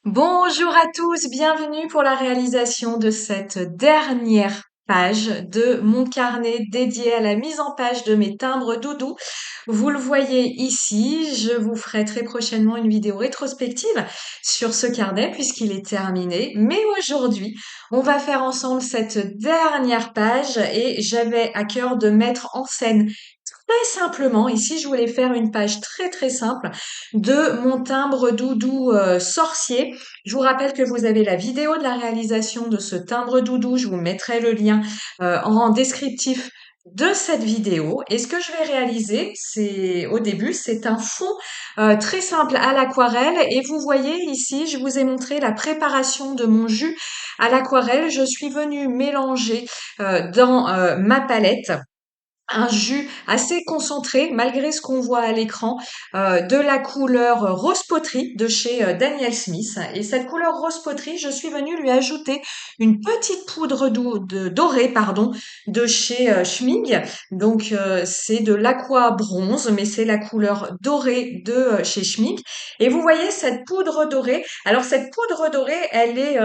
Bonjour à tous, bienvenue pour la réalisation de cette dernière page de mon carnet dédié à la mise en page de mes timbres doudou. Vous le voyez ici, je vous ferai très prochainement une vidéo rétrospective sur ce carnet puisqu'il est terminé. Mais aujourd'hui, on va faire ensemble cette dernière page et j'avais à cœur de mettre en scène très simplement, ici je voulais faire une page très simple de mon timbre doudou sorcier. Je vous rappelle que vous avez la vidéo de la réalisation de ce timbre doudou. Je vous mettrai le lien en descriptif de cette vidéo. Et ce que je vais réaliser, c'est au début, c'est un fond très simple à l'aquarelle. Et vous voyez ici, je vous ai montré la préparation de mon jus à l'aquarelle. Je suis venue mélanger dans ma palette un jus assez concentré, malgré ce qu'on voit à l'écran, de la couleur rose poterie de chez Daniel Smith. Et cette couleur rose poterie, je suis venue lui ajouter une petite poudre dorée, de chez Schmig. Donc c'est de l'aqua bronze, mais c'est la couleur dorée de chez Schmig. Et vous voyez cette poudre dorée. Alors cette poudre dorée, elle est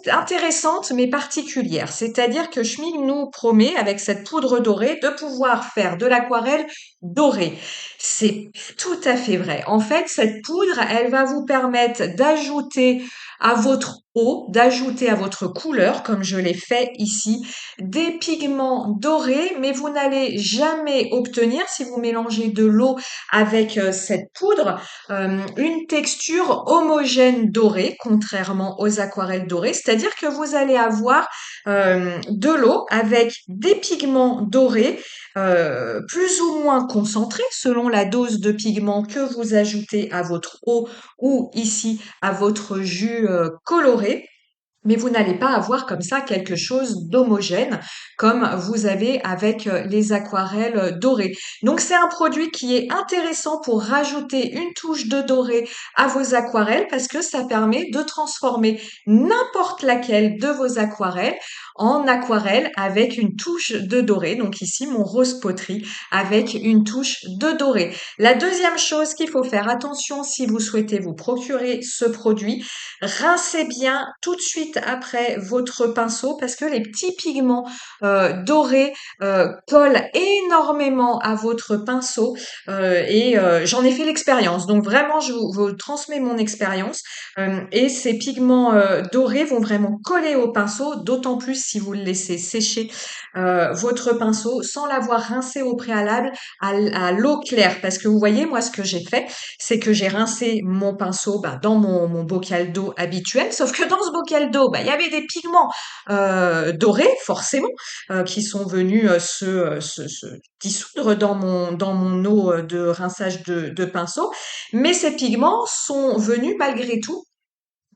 intéressante mais particulière. C'est-à-dire que Schmig nous promet avec cette poudre dorée de pouvoir faire de l'aquarelle dorée. C'est tout à fait vrai. En fait, cette poudre, elle va vous permettre d'ajouter à votre eau, d'ajouter à votre couleur, comme je l'ai fait ici, des pigments dorés, mais vous n'allez jamais obtenir, si vous mélangez de l'eau avec cette poudre, une texture homogène dorée, contrairement aux aquarelles dorées, c'est-à-dire que vous allez avoir de l'eau avec des pigments dorés plus ou moins concentrés selon la dose de pigments que vous ajoutez à votre eau ou ici à votre jus coloré. Mais vous n'allez pas avoir comme ça quelque chose d'homogène comme vous avez avec les aquarelles dorées. Donc c'est un produit qui est intéressant pour rajouter une touche de doré à vos aquarelles parce que ça permet de transformer n'importe laquelle de vos aquarelles en aquarelle avec une touche de doré. Donc ici mon rose poterie avec une touche de doré. La deuxième chose qu'il faut faire attention si vous souhaitez vous procurer ce produit, rincez bien tout de suite après votre pinceau parce que les petits pigments dorés collent énormément à votre pinceau j'en ai fait l'expérience. Donc vraiment, vous transmets mon expérience et ces pigments dorés vont vraiment coller au pinceau, d'autant plus si vous le laissez sécher votre pinceau sans l'avoir rincé au préalable à l'eau claire. Parce que vous voyez, moi, ce que j'ai fait, c'est que j'ai rincé mon pinceau dans mon bocal d'eau habituel, sauf que dans ce bocal d'eau, il y avait des pigments dorés, forcément, qui sont venus se dissoudre dans mon eau de rinçage de pinceau. Mais ces pigments sont venus malgré tout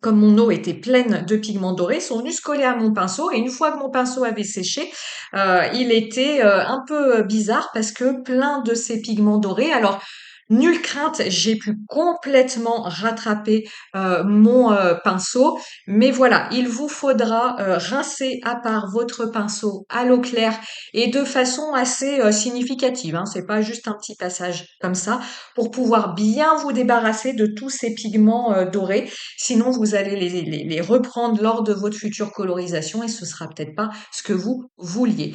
comme mon eau était pleine de pigments dorés, sont venus se coller à mon pinceau. Et une fois que mon pinceau avait séché, il était un peu bizarre parce que plein de ces pigments dorés. Alors, nulle crainte, j'ai pu complètement rattraper mon pinceau. Mais voilà, il vous faudra rincer à part votre pinceau à l'eau claire et de façon assez significative. Hein. C'est pas juste un petit passage comme ça pour pouvoir bien vous débarrasser de tous ces pigments dorés. Sinon, vous allez les reprendre lors de votre future colorisation et ce sera peut-être pas ce que vous vouliez.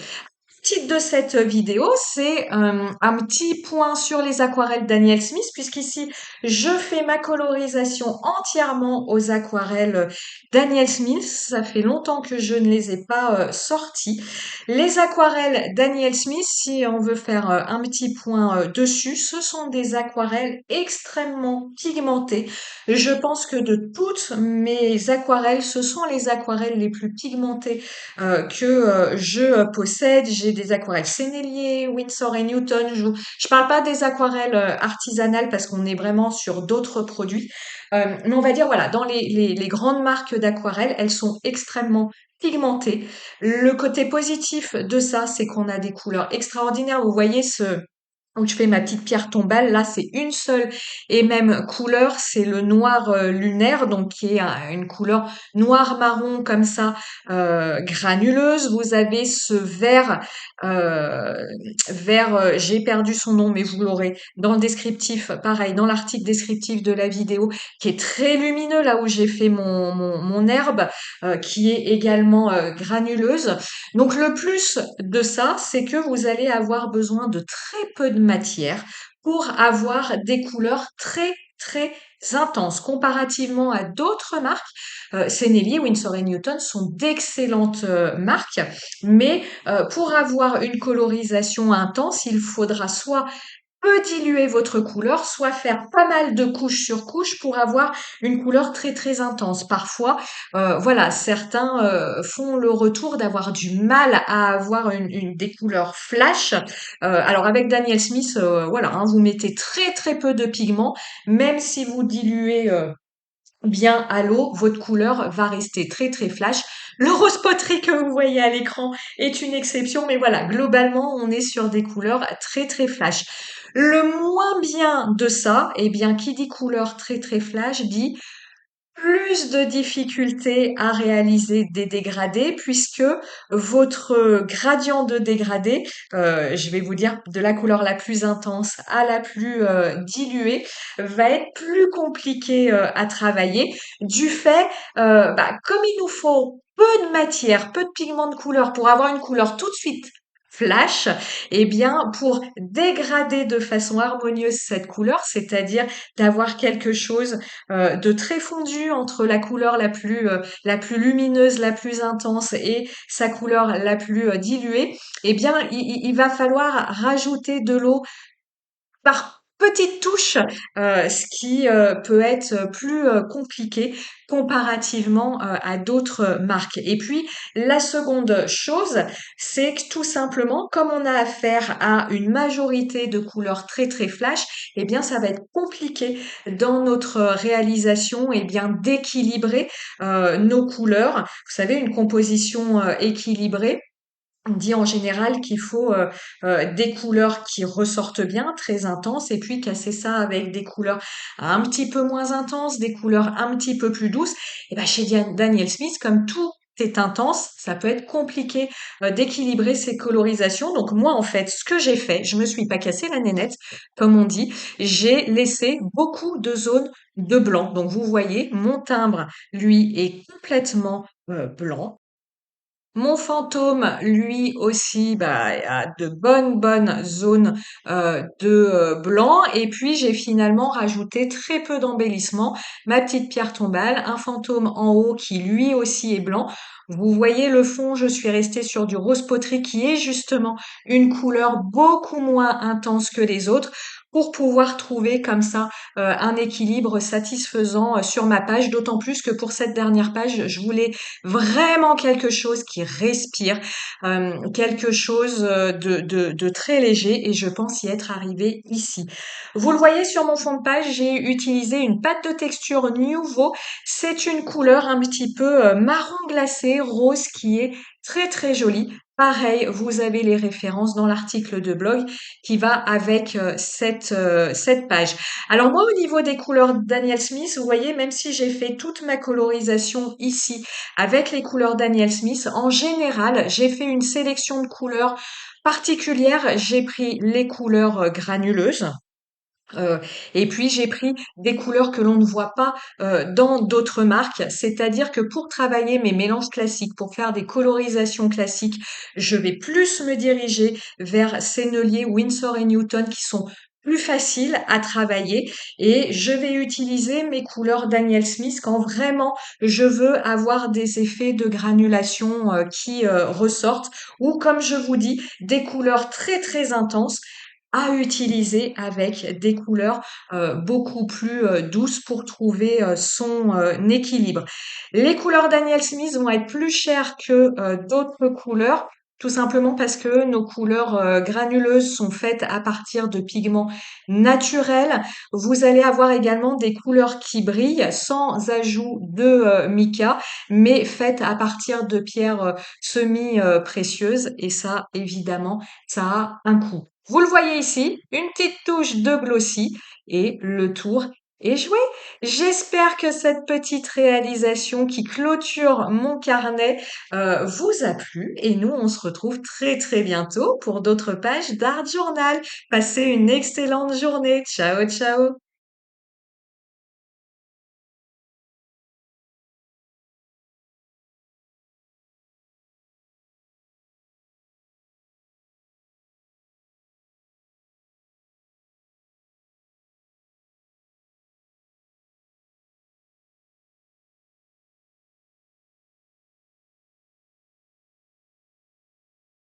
Titre de cette vidéo, c'est un petit point sur les aquarelles Daniel Smith, puisqu'ici, je fais ma colorisation entièrement aux aquarelles Daniel Smith. Ça fait longtemps que je ne les ai pas sorties. Les aquarelles Daniel Smith, si on veut faire un petit point dessus, ce sont des aquarelles extrêmement pigmentées. Je pense que de toutes mes aquarelles, ce sont les aquarelles les plus pigmentées que je possède. J'ai des aquarelles Sennelier, Winsor et Newton. Je parle pas des aquarelles artisanales parce qu'on est vraiment sur d'autres produits. Mais on va dire, voilà, dans les grandes marques d'aquarelles, elles sont extrêmement pigmentées. Le côté positif de ça, c'est qu'on a des couleurs extraordinaires. Vous voyez où je fais ma petite pierre tombale. Là, c'est une seule et même couleur, c'est le noir lunaire, donc qui est une couleur noir-marron comme ça, granuleuse. Vous avez ce euh, vert, j'ai perdu son nom, mais vous l'aurez dans le descriptif, pareil, dans l'article descriptif de la vidéo, qui est très lumineux, là où j'ai fait mon herbe, qui est également granuleuse. Donc le plus de ça, c'est que vous allez avoir besoin de très peu de matière pour avoir des couleurs très très intenses. Comparativement à d'autres marques, Sennelier, Winsor& Newton sont d'excellentes marques, mais pour avoir une colorisation intense, il faudra soit peu diluer votre couleur, soit faire pas mal de couche sur couche pour avoir une couleur très très intense. Parfois, voilà, certains font le retour d'avoir du mal à avoir des couleurs flash. Alors avec Daniel Smith, voilà, hein, vous mettez très très peu de pigments, même si vous diluez bien à l'eau, votre couleur va rester très très flash. Le rose poterie que vous voyez à l'écran est une exception, mais voilà, globalement, on est sur des couleurs très très flash. Le moins bien de ça, eh bien, qui dit couleur très très flash dit plus de difficultés à réaliser des dégradés puisque votre gradient de dégradé, je vais vous dire de la couleur la plus intense à la plus diluée, va être plus compliqué à travailler du fait, comme il nous faut peu de matière, peu de pigments de couleur pour avoir une couleur tout de suite flash, eh bien pour dégrader de façon harmonieuse cette couleur, c'est-à-dire d'avoir quelque chose de très fondu entre la couleur la plus lumineuse, la plus intense et sa couleur la plus diluée, eh bien, il va falloir rajouter de l'eau par petites touches, ce qui peut être plus compliqué comparativement à d'autres marques. Et puis, la seconde chose, c'est que tout simplement, comme on a affaire à une majorité de couleurs très très flash, eh bien, ça va être compliqué dans notre réalisation, eh bien, d'équilibrer nos couleurs. Vous savez, une composition équilibrée. On dit en général qu'il faut des couleurs qui ressortent bien, très intenses, et puis casser ça avec des couleurs un petit peu moins intenses, des couleurs un petit peu plus douces. Et ben chez Daniel Smith, comme tout est intense, ça peut être compliqué d'équilibrer ces colorisations. Donc moi, en fait, ce que j'ai fait, je me suis pas cassé la nénette, comme on dit, j'ai laissé beaucoup de zones de blanc. Donc vous voyez, mon timbre, lui, est complètement blanc. Mon fantôme, lui aussi, a de bonnes zones de blanc. Et puis j'ai finalement rajouté très peu d'embellissement. Ma petite pierre tombale, un fantôme en haut qui lui aussi est blanc. Vous voyez le fond, je suis restée sur du rose poterie qui est justement une couleur beaucoup moins intense que les autres pour pouvoir trouver comme ça un équilibre satisfaisant sur ma page. D'autant plus que pour cette dernière page, je voulais vraiment quelque chose qui respire, quelque chose de très léger et je pense y être arrivée ici. Vous le voyez sur mon fond de page, j'ai utilisé une pâte de texture Nuvo. C'est une couleur un petit peu marron glacé, rose qui est très très jolie. Pareil, vous avez les références dans l'article de blog qui va avec cette page. Alors moi, au niveau des couleurs Daniel Smith, vous voyez, même si j'ai fait toute ma colorisation ici avec les couleurs Daniel Smith, en général, j'ai fait une sélection de couleurs particulières. J'ai pris les couleurs granuleuses. euh, et puis j'ai pris des couleurs que l'on ne voit pas dans d'autres marques, c'est-à-dire que pour travailler mes mélanges classiques, pour faire des colorisations classiques, je vais plus me diriger vers Sennelier, Winsor& Newton qui sont plus faciles à travailler et je vais utiliser mes couleurs Daniel Smith quand vraiment je veux avoir des effets de granulation qui ressortent ou comme je vous dis des couleurs très très intenses à utiliser avec des couleurs beaucoup plus douces pour trouver son équilibre. Les couleurs Daniel Smith vont être plus chères que d'autres couleurs, tout simplement parce que nos couleurs granuleuses sont faites à partir de pigments naturels. Vous allez avoir également des couleurs qui brillent sans ajout de mica, mais faites à partir de pierres semi-précieuses. Et ça, évidemment, ça a un coût. Vous le voyez ici, une petite touche de glossy et le tour est joué. J'espère que cette petite réalisation qui clôture mon carnet vous a plu et nous on se retrouve très très bientôt pour d'autres pages d'Art Journal. Passez une excellente journée. Ciao ciao.